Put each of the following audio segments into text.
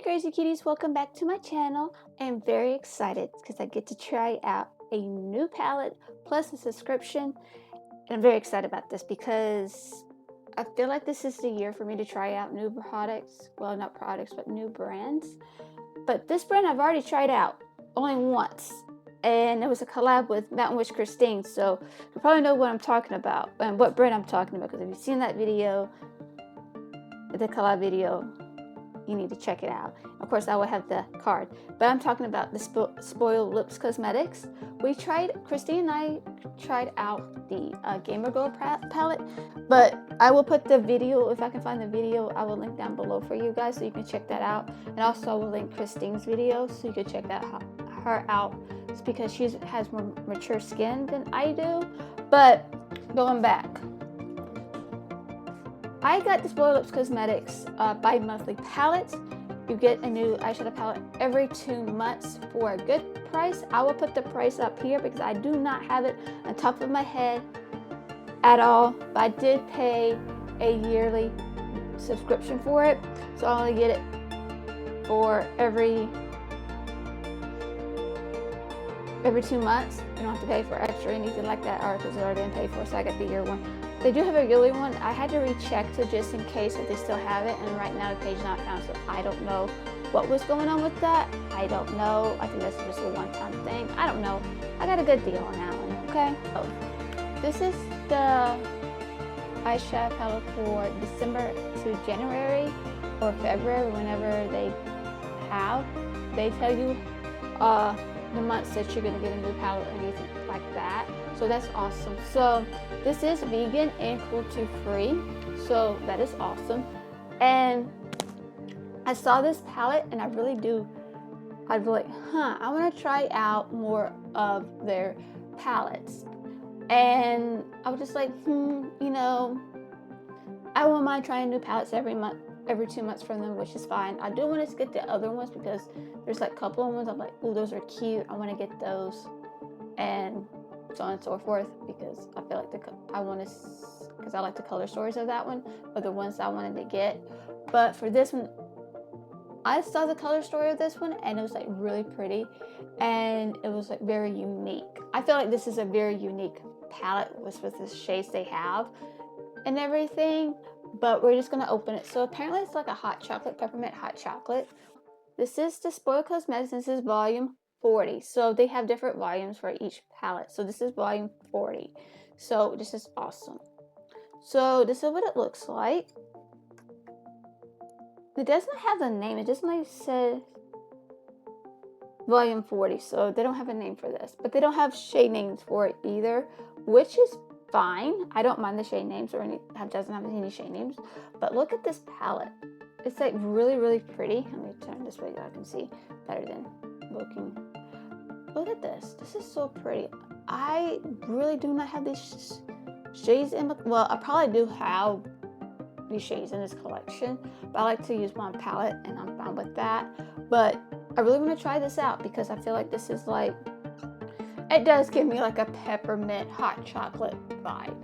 Crazy Cuties, welcome back to my channel. I am very excited because I get to try out a new palette plus a subscription, and I'm very excited about this because I feel like this is the year for me to try out new products. Well, not products, but new brands. But this brand I've already tried out only once, and it was a collab with Mountain Witch Christine, so you probably know what I'm talking about and what brand I'm talking about, because if you've seen that video, the collab video, you need to check it out. Of course, I will have the card, but I'm talking about the Spoiled Lips Cosmetics. Christine and I tried out the Gamer Girl palette, but I will put the video, if I can find the video, I will link down below for you guys so you can check that out. And also I will link Christine's video so you can check her out. It's because she has more mature skin than I do. But going back, I got the Spoiled Lips Cosmetics bi-monthly palette. You get a new eyeshadow palette every 2 months for a good price. I will put the price up here because I do not have it on top of my head at all. But I did pay a yearly subscription for it, so I only get it for every 2 months. You don't have to pay for extra or anything like that, or because it's already been paid for, so I got the year one. They do have a yearly one. I had to recheck to just in case if they still have it, and right now the page is not found, so I don't know what was going on with that. I don't know. I think that's just a one-time thing. I don't know. I got a good deal on that one, okay? So, this is the eyeshadow palette for December to January or February, whenever they have. They tell you the months that you're going to get a new palette or anything like that. So that's awesome. So this is vegan and cruelty free, so that is awesome. And I saw this palette and I'd be like, I want to try out more of their palettes. And I was just like, you know, I wouldn't mind trying new palettes every 2 months from them, which is fine. I do want to get the other ones because there's like a couple of ones I'm like, oh, those are cute, I want to get those, and so on and so forth, because I feel like because I like the color stories of that one, but the ones I wanted to get. But for this one, I saw the color story of this one and it was like really pretty, and it was like very unique. I feel like this is a very unique palette with the shades they have and everything. But we're just gonna open it. So apparently it's like a hot chocolate, peppermint hot chocolate. This is the Spoiled Cosmetics. This is volume 40. So they have different volumes for each palette. So this is volume 40. So this is awesome. So this is what it looks like. It doesn't have the name. It just like says volume 40. So they don't have a name for this. But they don't have shade names for it either, which is fine. I don't mind the shade names, or doesn't have any shade names. But look at this palette. It's like really, really pretty. Let me turn this way so I can see better than looking. Look at this. This is so pretty. I really do not have these shades in. Well, I probably do have these shades in this collection, but I like to use one palette, and I'm fine with that. But I really want to try this out because I feel like this is like, it does give me like a peppermint hot chocolate vibe.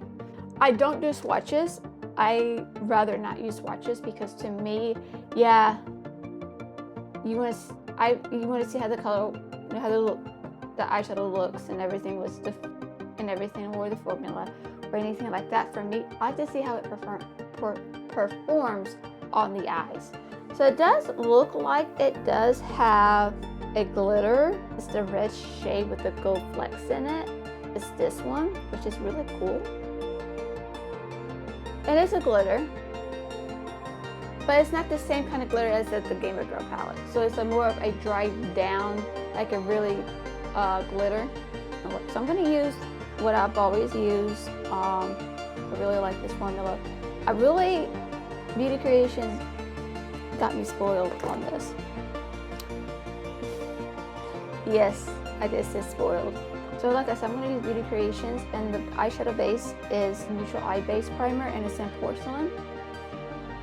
I don't do swatches. I rather not use swatches because to me, yeah, you want to see how the color, how the eyeshadow looks and everything or the formula or anything like that. For me, I like to see how it performs on the eyes. So it does look like it does have a glitter. It's the red shade with the gold flecks in it. It's this one, which is really cool. It is a glitter, but it's not the same kind of glitter as the Gamer Girl palette. So it's a more of a dried down, like a really glitter. So I'm going to use what I've always used. I really like this formula. Beauty Creations got me spoiled on this. Yes, I did say spoiled. So like I said, I'm going to use Beauty Creations, and the eyeshadow base is Neutral Eye Base Primer, and it's in Porcelain.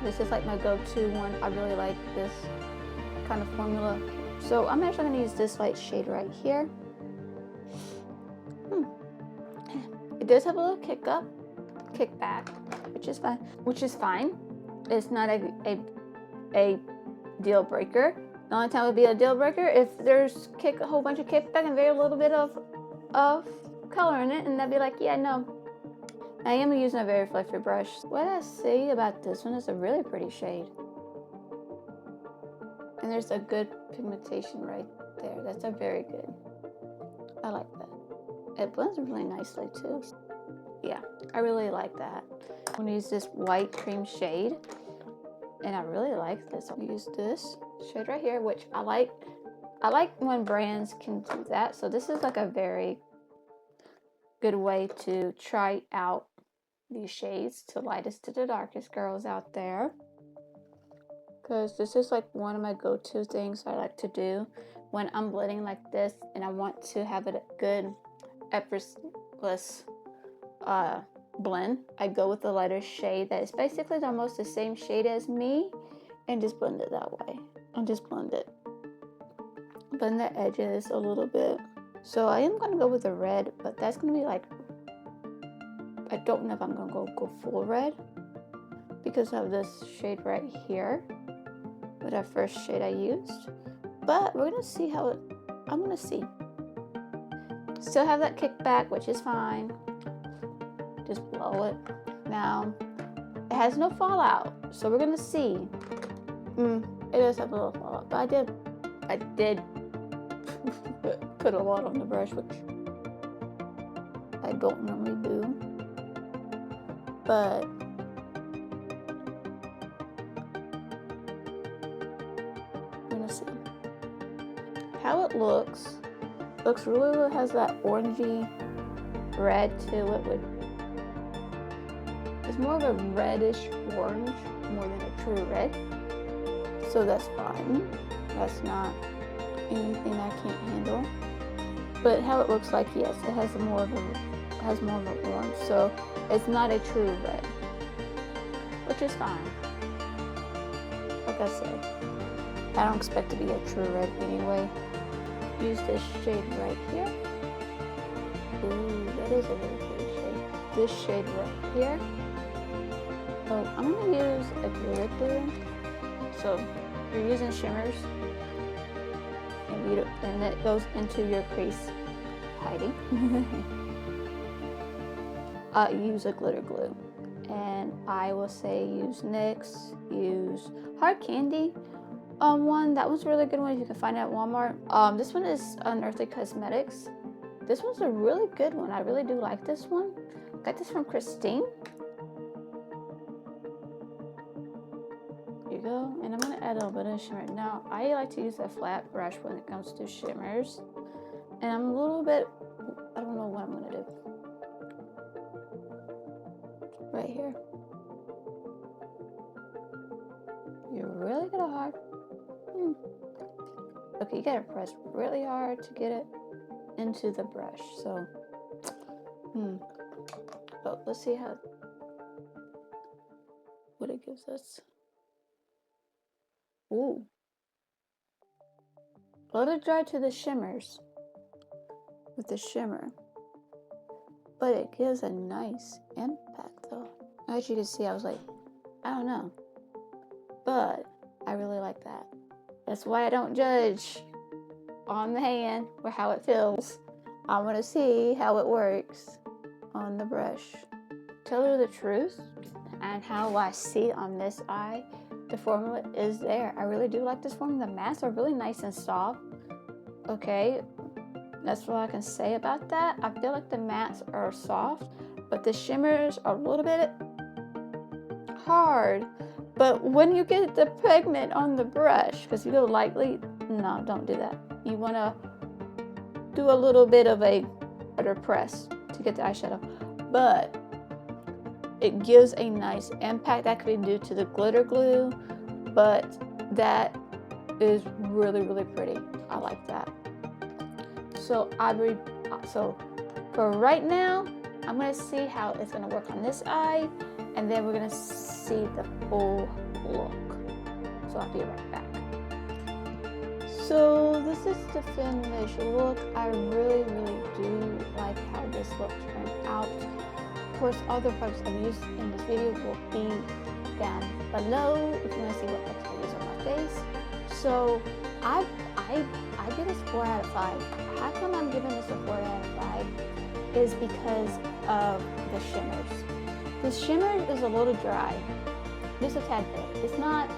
This is like my go-to one. I really like this kind of formula. So I'm actually going to use this light shade right here. It does have a little kickback, which is fine. It's not a deal breaker, The only time it would be a deal breaker if there's a whole bunch of kickback and very little bit of color in it, and that'd be like, yeah, no. I am using a very fluffy brush. What I see about this one is a really pretty shade. And there's a good pigmentation right there. That's a very good. I like that. It blends really nicely too. Yeah, I really like that. I'm gonna use this white cream shade. And I really like this. I'll use this shade right here, which I like. I like when brands can do that. So this is like a very good way to try out these shades, to lightest to the darkest girls out there. Because this is like one of my go-to things I like to do when I'm blending like this and I want to have a good effortless blend. I go with the lighter shade that is basically almost the same shade as me and just blend it that way. And just blend it. Blend the edges a little bit. So I am going to go with the red, but that's going to be like, I don't know if I'm going to go full red because of this shade right here, with that first shade I used. But we're going to see how it, I'm going to see. Still have that kickback, which is fine. Just blow it. Now, it has no fallout, so we're gonna see. It does have a little fallout, but I did put a lot on the brush, which I don't normally do. But we're gonna see how it looks. Looks really has that orangey red to it. It's more of a reddish orange more than a true red, so that's fine. That's not anything I can't handle. But how it looks like, yes, it has more of an orange, so it's not a true red, which is fine. Like I said, I don't expect to be a true red anyway. Use this shade right here. Ooh, that is a really pretty shade. This shade right here. So I'm going to use a glitter glue. So you're using shimmers, and it goes into your crease hiding. Use a glitter glue. And I will say use NYX, use Hard Candy. One that was a really good one. You can find it at Walmart. This one is Unearthly Cosmetics. This one's a really good one. I really do like this one. Got this from Christine. Here you go. And I'm gonna add a little bit of shimmer. Now I like to use a flat brush when it comes to shimmers, and I'm a little bit, I don't know what I'm gonna do. Right here. You really gotta hard. Okay, you gotta press really hard to get it into the brush. So, but let's see what it gives us. Ooh, let it dry to the shimmers with the shimmer, but it gives a nice impact though. As you can see, I was like, I don't know, but I really like that. That's why I don't judge on the hand or how it feels. I want to see how it works on the brush. Tell her the truth, and how I see on this eye, the formula is there. I really do like this formula. The mattes are really nice and soft. Okay, that's what I can say about that. I feel like the mattes are soft, but the shimmers are a little bit hard. But when you get the pigment on the brush, because you go lightly, no, don't do that. You want to do a little bit of a harder press to get the eyeshadow. But it gives a nice impact. That could be due to the glitter glue, but that is really, really pretty. I like that. So for right now, I'm going to see how it's going to work on this eye, and then we're going to see the full look. So I'll be right back. So this is the finished look. I really, really do like how this look turned out. Of course, all the products I've used in this video will be down below if you want to see what products I use on my face. So I give this 4 out of 5. How come I'm giving this a 4 out of 5? Is because of the shimmers. The shimmer is a little dry, just a tad bit. It's not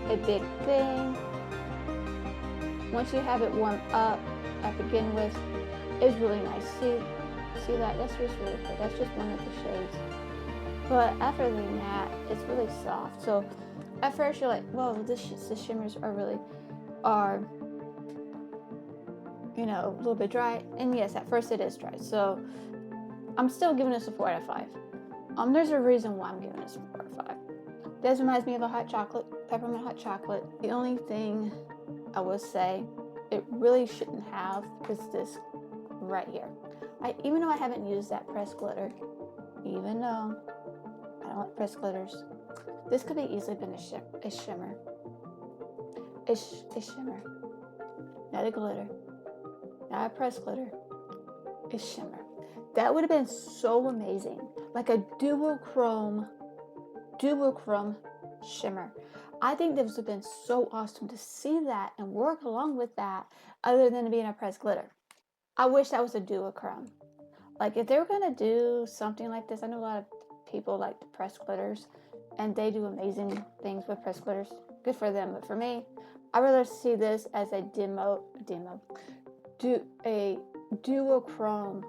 a big thing. Once you have it warm up to begin with, it's really nice. See that? That's just really good. That's just one of the shades. But after than that, it's really soft. So at first you're like, whoa, the shimmers are you know, a little bit dry. And yes, at first it is dry. So I'm still giving this a 4 out of 5. There's a reason why I'm giving this a 4 out of 5. This reminds me of a hot chocolate, peppermint hot chocolate. The only thing I would say it really shouldn't have is this right here. Even though I haven't used that pressed glitter, even though I don't like pressed glitters, this could be easily been a shimmer. A shimmer. Not a glitter. Not a pressed glitter. A shimmer. That would have been so amazing. Like a duochrome shimmer. I think this would have been so awesome to see that and work along with that other than being a pressed glitter. I wish that was a duochrome. Like if they were going to do something like this, I know a lot of people like to press glitters and they do amazing things with pressed glitters. Good for them. But for me, I'd rather see this as a duochrome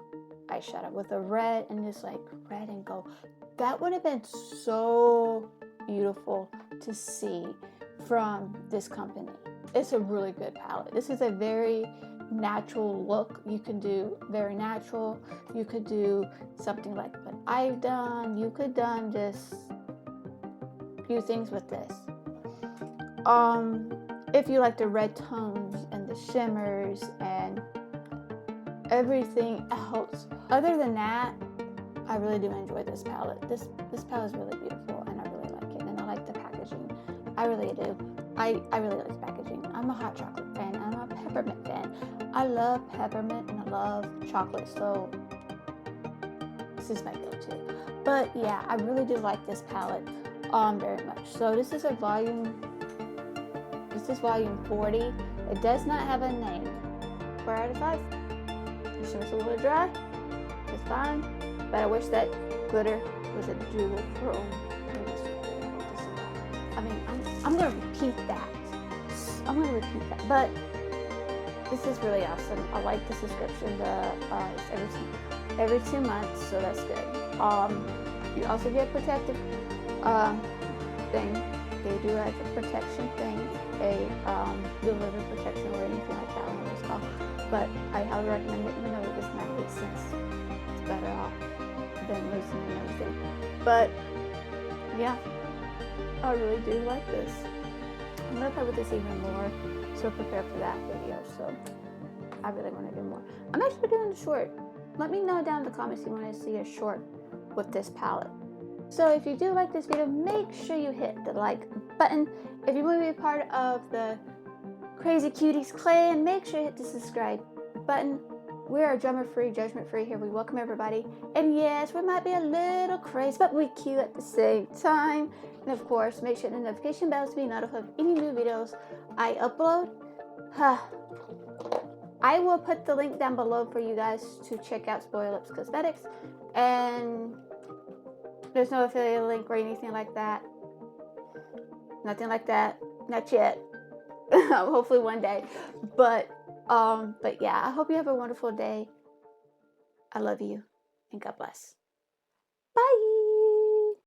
eyeshadow with a red and this like red and gold. That would have been so beautiful to see from this company. It's a really good palette. This is a very natural look. You can do very natural. You could do something like what I've done. You could done just a few things with this. If you like the red tones and the shimmers and everything else. Other than that, I really do enjoy this palette. This palette is really beautiful and I really like it. And I like the packaging. I really do. I really like the packaging. I'm a hot chocolate fan. I'm a peppermint fan. I love peppermint and I love chocolate. So this is my go-to. But yeah, I really do like this palette very much. So this is volume 40. It does not have a name. 4 out of 5. The shimmer's a little dry. It's fine. But I wish that glitter was a duochrome. I mean, I'm going to repeat that. But this is really awesome. I like the subscription. It's every 2 months, so that's good. You also get a protective thing. They do have a protection thing, delivery protection or anything like that. I don't know what it's called. But I highly recommend it, even though it's 98 cents. It's better off than losing and everything. But yeah, I really do like this. I'm gonna play with this even more, so prepare for that video. So I really want to do more. I'm actually doing a short. Let me know down in the comments if you want to see a short with this palette. So if you do like this video, make sure you hit the like button. If you want to be a part of the Crazy Cuties clan, make sure you hit the subscribe button. We are drama-free, judgment-free here. We welcome everybody. And yes, we might be a little crazy, but we cute at the same time. And of course, make sure the notification bell to be notified of any new videos I upload. I will put the link down below for you guys to check out Spoiler Lips Cosmetics. And there's no affiliate link or anything like that. Nothing like that. Not yet. Hopefully one day. But yeah, I hope you have a wonderful day. I love you and God bless. Bye.